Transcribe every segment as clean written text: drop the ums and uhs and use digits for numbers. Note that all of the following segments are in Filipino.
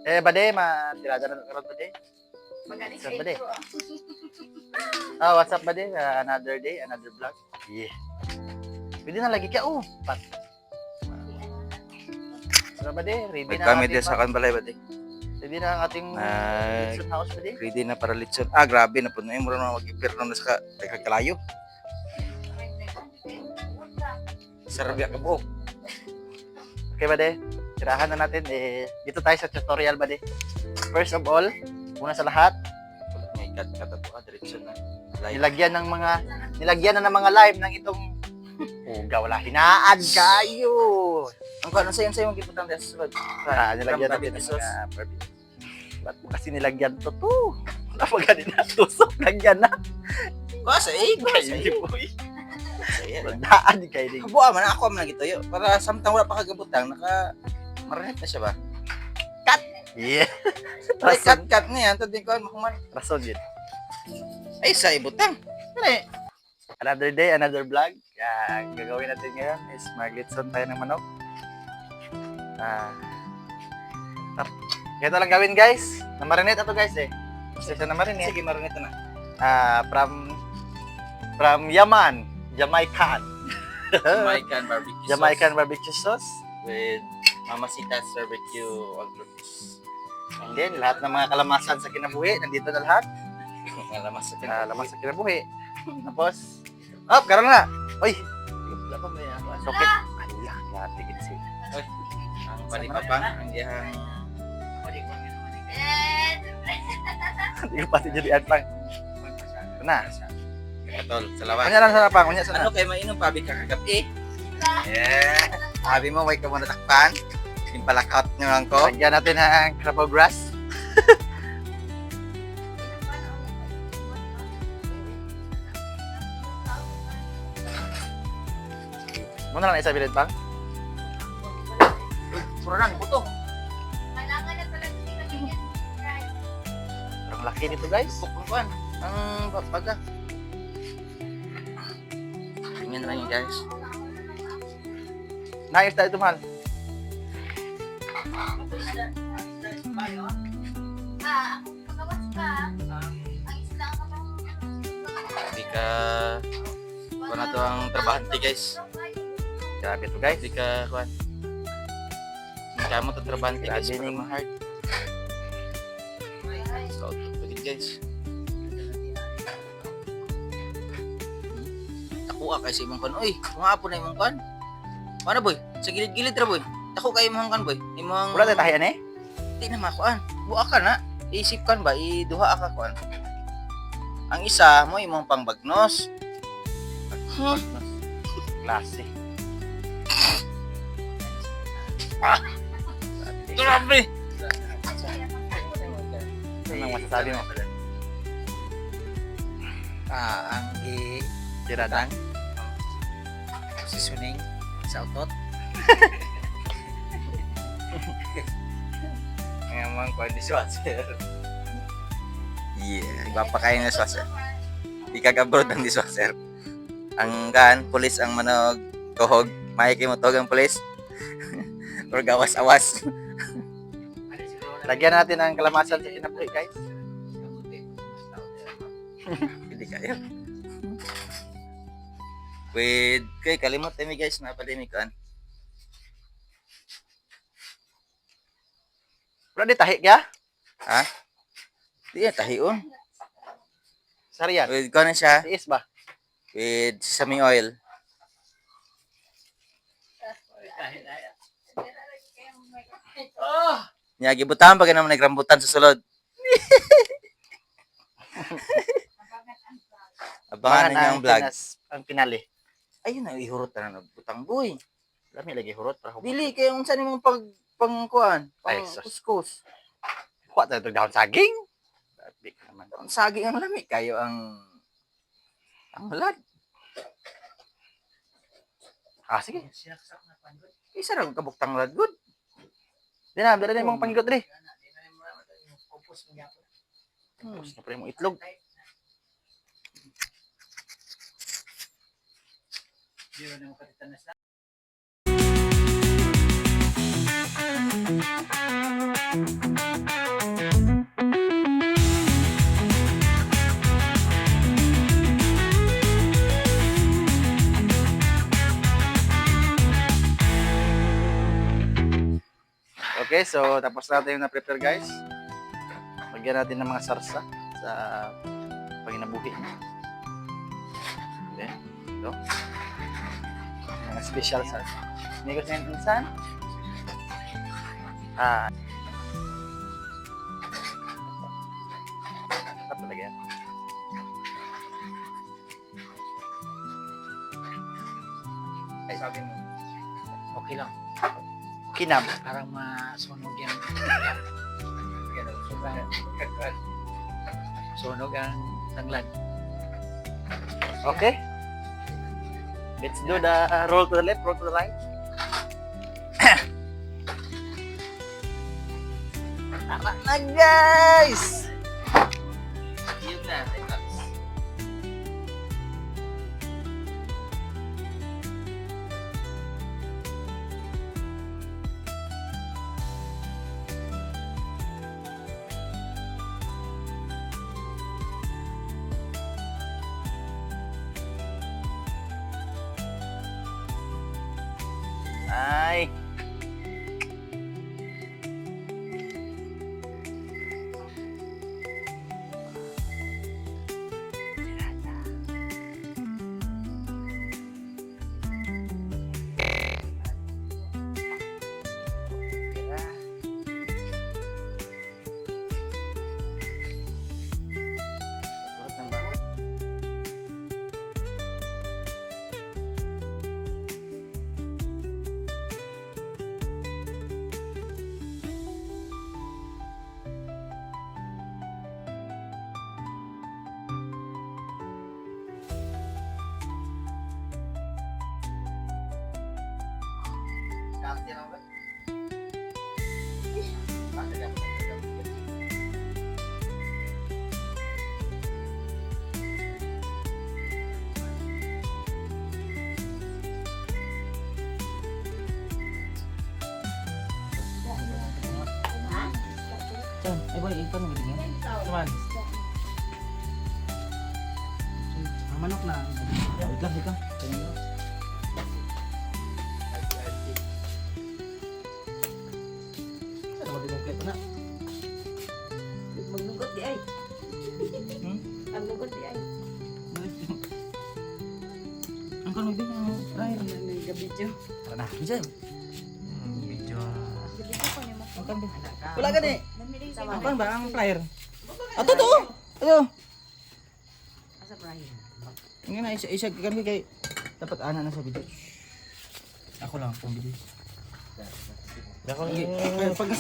Bade, matirada na karon bade. Magaling Saan sa ba, de? intro. What's up bade? Another day, another vlog. Yeah. Pwede na lagi ka, Pat. Ano bade? Ready na Kami din sa kanbalay ba di? Ready na ang ating litson house bade? Ready na para litson. Grabe na po na yung mura na mag-ipir na sa kalayo. Sarabya ka po. Okay bade? Tirahan na natin. Dito tayo sa tutorial bade. First of all, una sa lahat, May kat-kat po direction na. nilagyan na ng mga live ng itong uga, wala hinaad kayo. Ang kano sa yung giputang sa sulod. Nilagyan From natin ng barbecue mga barbecue. Ba't mo kasi nilagyan to? Wala pa ganun na tusok, lagyan na. Sa Kayo boy. Saya. Waldaan kayo din. Kabuha man ako man gito yo. Para samtang wala pa kagabutang marinate na siya ba? Yeah. Ay Rason. kat na yan tadi ko man. Rason yun. Ay sa ibutang. Another day, another vlog. Gagawin natin ngayon is maglitson tayo ng manok. Ganito lang gawin guys. Na-marinate ito guys Kasi siya na-marinate. Sige marinate na. From Yaman, Jamaican. Jamaican barbecue Jamaican barbecue sauce. with Mamacita's barbecue all-purpose. And then, lahat ng mga kalamasan sa kinabuhi, nandito na lahat. Lamas sa Lamas sa kinabuhi. Tapos, karon na. Uy, wala pa may sokit. Ala, grabe kasi. ang panipapang ang diyang Hindi ko pati jadian pang. Ito na. katol sa lawas. Kanya lang sa pang, kanya sa Ano kay mainom pabi ka kagabi? Yeah. Sabi mo, wait ka muna takpan. Yung palakot nyo lang ko. Lagyan natin ng crabo grass. Muna lang isabilin pang. Puranan, puto. Kailangan na talaga sila ganyan. Ang laki nito guys. Pukpukan. Ang baga. Tingnan lang yun guys. Naayos tayo ito mahal. Pagawas ka. Ang isla ka pang... Hindi ka... Kung na to ang trabahante guys. Grabe ito guys. Hindi ka... Kuan. Hindi ka mo to trabahante guys. Grabe Para ning- ma-hard. So, pagod guys. Takuha kasi imong kuan. Uy, mga apo na imong kuan. Ano boy? Sa gilid-gilid ra boy. Tako kay imong kuan boy. Imong... Wala tayo tahiyan Di na makuan. Buwa ka na. Isip kan ba? Iduha ka kuan. Ang isa mo imong pangbagnos. Klase. Grabe. Ano ang masasabi mo? Ang Tiradang. seasoning sa utot. Ngayon man kuan di swatser. Yeah, iba pa kayo na swatser. Di kagabrod ang di swatser. Ang kan, pulis ang manog tuhog. Maiki mo tuhog ang pulis. Or gawas-awas. Lagyan natin ng kalamasan sa kinabuhi guys. Hindi kayo. With, kalimot tayo guys, napalimikuan. Wala di tahi kaya? Ha? Di yan, tahion. Sariyan. With, kung siya, Tiis ba? with sesame oil. Nya gibutahan pag naman nagrambutan sa sulod. Abangan ninyo ang vlog. Ang pinali. Ayun na ihurot na nagbutang boy. Lami lagi hurot para Dili kay unsa nimong pangkuan, Ay, pang sus. kuskus. Kuha tayo itong dahon saging. Grabe ka naman. Ang saging ang lami kayo ang halad. Sige. Isa ra kabuktang lad good. Di na, dala na yung mga panggot rin. Tapos na pa yung itlog. Okay, so tapos natin yung na-prepare guys. Lagyan natin ng mga sarsa sa panginabuhi niya. Okay, ito. Mga special sarsa. Hindi ko siya insan. Ito talaga yan. Ay, sabi mo. Okay lang. Kinam. Parang masunog yan. Sunog ang tanglad. Okay. Let's do the roll to the left, roll to the right. Tara na guys! Yun na. Relax. Ay. Ay boy, ito nang bigyan. Cuman. Manok na. Wait lang, wait lang. Ano mag-complet na? Maglugot di ay. Ang lugot di ay. Ang kanong din ang fryer. May gabidyo. Tara na. Diyan. Video. Gabidyo ko ni mo. Ang kan din. Wala ka ni. Sama Ang kan ba ang flyer? Ato to. Ato. Asa Brian. Nga na isa kami kay dapat ana na sa video. Ako lang pang video.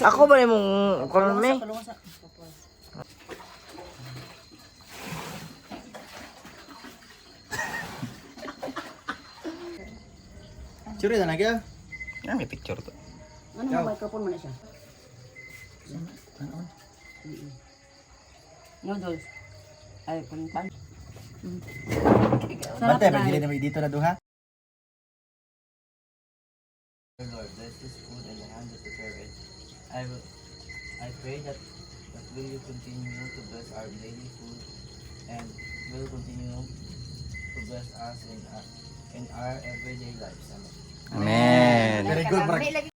Ako ba yung karon may? Sure na nagya. Yan may picture to. Ano mo microphone mo na siya? Noodles. Ay, pan. Bante, pagdili na may dito na duha. Lord, bless this food and the hand that prepare it. I pray that will you continue to bless our daily food and will continue to bless us in our everyday lives. Amen. Amen. Very good, Mark. Lagi